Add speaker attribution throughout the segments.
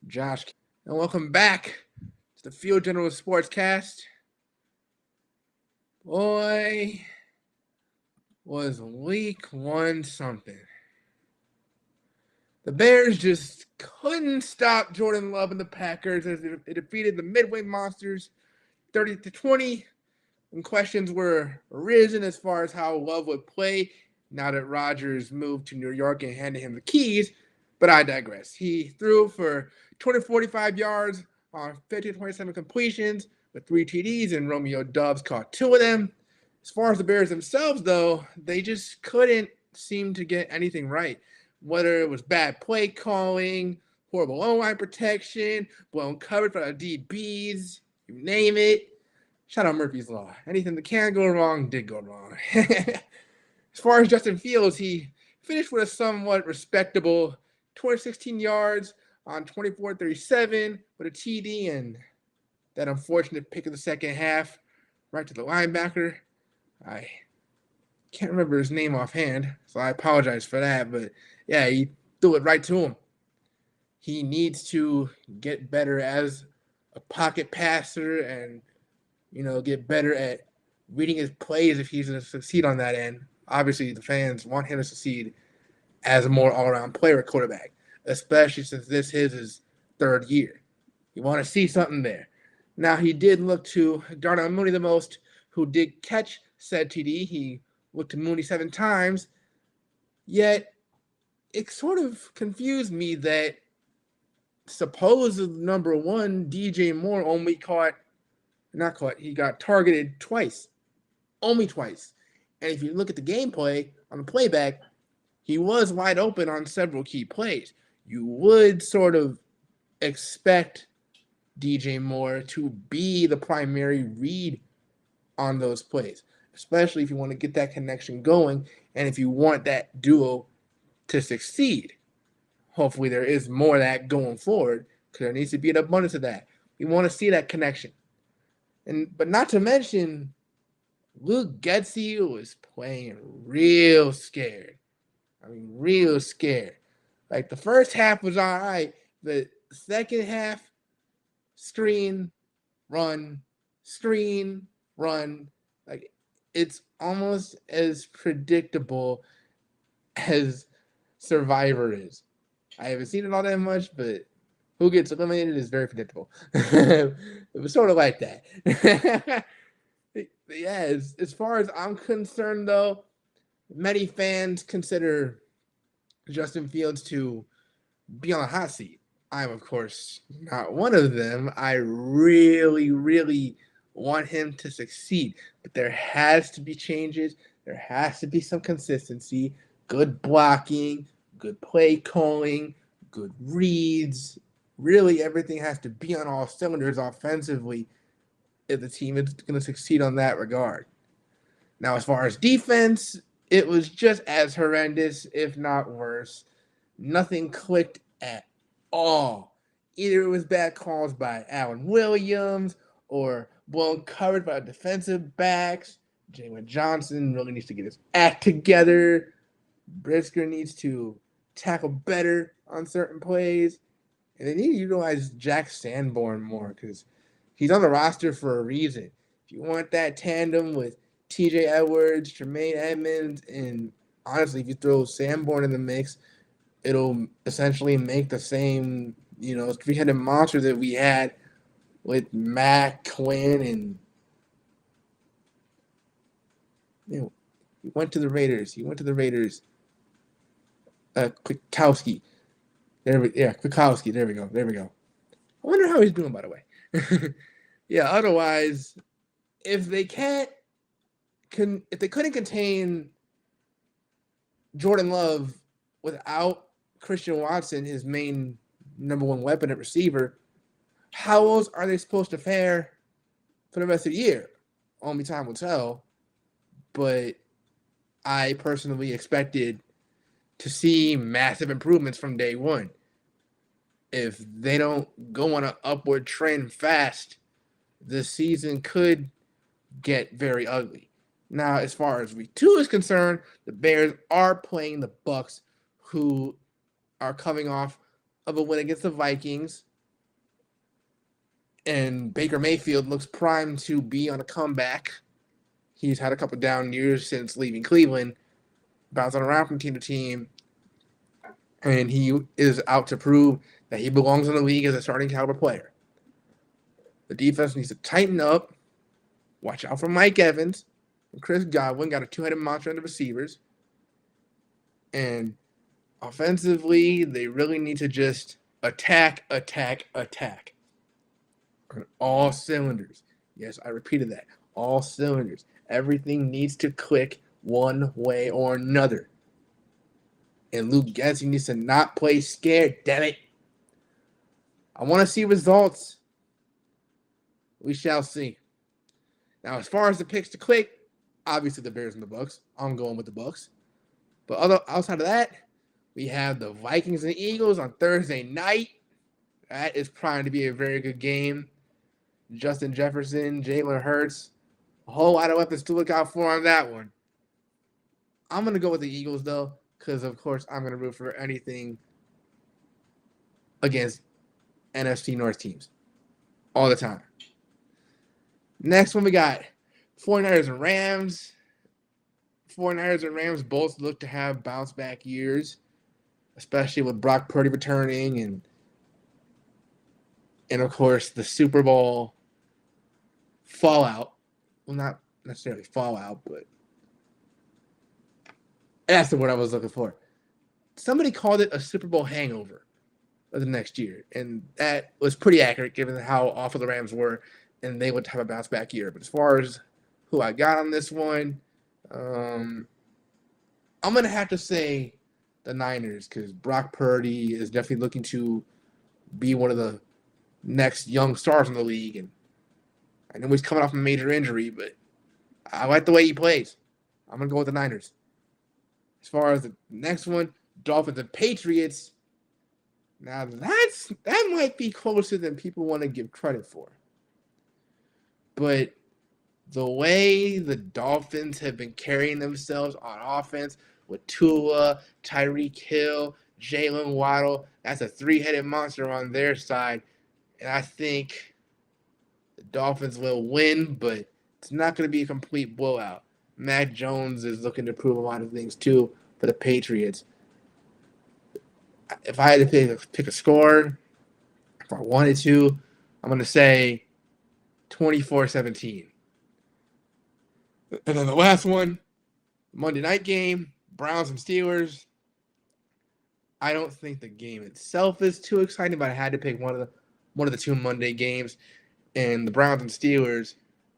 Speaker 1: Josh, and welcome back to the Field General Sportscast. Boy, was week one something. The Bears just couldn't stop Jordan Love and the Packers as it defeated the Midway Monsters 30-20. And questions were arisen as far as how Love would play now that Rodgers moved to New York and handed him the keys. But I digress. He threw for 245 yards on 50-27 completions with 3 TDs, and Romeo Doubs caught 2 of them. As far as the Bears themselves, though, they just couldn't seem to get anything right. Whether it was bad play calling, horrible O-line protection, blown coverage by the DBs, you name it. Shout out Murphy's Law. Anything that can go wrong did go wrong. As far as Justin Fields, he finished with a somewhat respectable 216 yards on 24-37 with a TD and that unfortunate pick of the second half right to the linebacker. I can't remember his name offhand, so I apologize for that. But yeah, he threw it right to him. He needs to get better as a pocket passer and, get better at reading his plays if he's going to succeed on that end. Obviously, the fans want him to succeed as a more all-around player quarterback, especially since this is his third year. You want to see something there. Now, he did look to Darnell Mooney the most, who did catch said TD. He looked to Mooney 7 times, yet it sort of confused me that supposed number one, DJ Moore, he got targeted twice, only twice. And if you look at the gameplay on the playback, he was wide open on several key plays. You would sort of expect DJ Moore to be the primary read on those plays, especially if you want to get that connection going and if you want that duo to succeed. Hopefully there is more of that going forward because there needs to be an abundance of that. We want to see that connection. But not to mention, Luke Getsy was playing real scared. Real scared. Like, the first half was all right. The second half, screen, run. Like, it's almost as predictable as Survivor is. I haven't seen it all that much, but who gets eliminated is very predictable. It was sort of like that. Yeah, as far as I'm concerned, though, many fans consider Justin Fields to be on a hot seat. I'm, of course, not one of them. I really, really want him to succeed. But there has to be changes. There has to be some consistency, good blocking, good play calling, good reads. Really, everything has to be on all cylinders offensively if the team is going to succeed on that regard. Now, as far as defense, it was just as horrendous, if not worse. Nothing clicked at all. Either it was bad calls by Allen Williams or blown coverage by defensive backs. Jalen Johnson really needs to get his act together. Brisker needs to tackle better on certain plays. And they need to utilize Jack Sanborn more because he's on the roster for a reason. If you want that tandem with TJ Edwards, Tremaine Edmonds, and honestly, if you throw Sanborn in the mix, it'll essentially make the same, three-headed monster that we had with Matt Quinn and, he went to the Raiders. Kwiatkowski. Kwiatkowski. There we go. I wonder how he's doing, by the way. Yeah, otherwise, if they couldn't contain Jordan Love without Christian Watson, his main number one weapon at receiver, how else are they supposed to fare for the rest of the year? Only time will tell. But I personally expected to see massive improvements from day one. If they don't go on an upward trend fast, this season could get very ugly. Now, as far as week 2 is concerned, the Bears are playing the Bucs, who are coming off of a win against the Vikings. And Baker Mayfield looks primed to be on a comeback. He's had a couple down years since leaving Cleveland, bouncing around from team to team, and he is out to prove that he belongs in the league as a starting caliber player. The defense needs to tighten up. Watch out for Mike Evans and Chris Godwin. Got a two-headed monster in the receivers. And offensively, they really need to just attack. On all cylinders. Yes, I repeated that. All cylinders. Everything needs to click one way or another. And Luke Getsy needs to not play scared, damn it. I want to see results. We shall see. Now, as far as the picks to click, obviously the Bears and the Bucks. I'm going with the Bucks. But outside of that, we have the Vikings and the Eagles on Thursday night. That is primed to be a very good game. Justin Jefferson, Jalen Hurts, a whole lot of weapons to look out for on that one. I'm going to go with the Eagles, though, because, of course, I'm going to root for anything against NFC North teams all the time. Next one, we got 49ers and Rams. 49ers and Rams both look to have bounce-back years, especially with Brock Purdy returning and of course, the Super Bowl fallout. Well, not necessarily fallout, but that's the word I was looking for. Somebody called it a Super Bowl hangover of the next year, and that was pretty accurate given how awful the Rams were, and they would have a bounce-back year. But as far as who I got on this one, I'm going to have to say the Niners because Brock Purdy is definitely looking to be one of the next young stars in the league. And I know he's coming off a major injury, but I like the way he plays. I'm going to go with the Niners. As far as the next one, Dolphins and Patriots. Now, that might be closer than people want to give credit for. But the way the Dolphins have been carrying themselves on offense with Tua, Tyreek Hill, Jalen Waddle, that's a three-headed monster on their side. And I think the Dolphins will win, but it's not going to be a complete blowout. Mac Jones is looking to prove a lot of things, too, for the Patriots. If I had to pick a score, if I wanted to, I'm going to say 24-17. And then the last one, Monday night game, Browns and Steelers. I don't think the game itself is too exciting, but I had to pick one of the two Monday games. And the Browns and Steelers,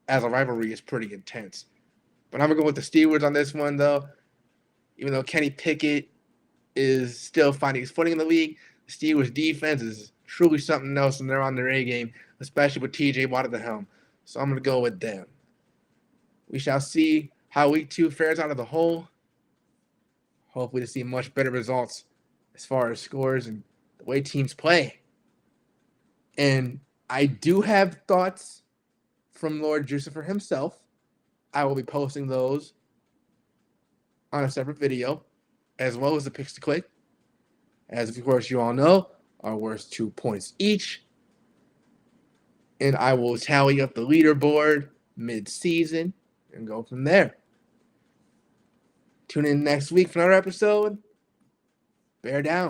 Speaker 1: as a rivalry, is pretty intense. But I'm going to go with the Steelers on this one, though. Even though Kenny Pickett is still finding his footing in the league, the Steelers' defense is truly something else, and they're on their A game, especially with T.J. Watt at the helm. So I'm going to go with them. We shall see how Week 2 fares out of the whole. Hopefully to see much better results as far as scores and the way teams play. And I do have thoughts from Lord Jucifer himself. I will be posting those on a separate video, as well as the picks to click. As of course you all know, are worth 2 points each. And I will tally up the leaderboard mid-season and go from there. Tune in next week for another episode. Bear down.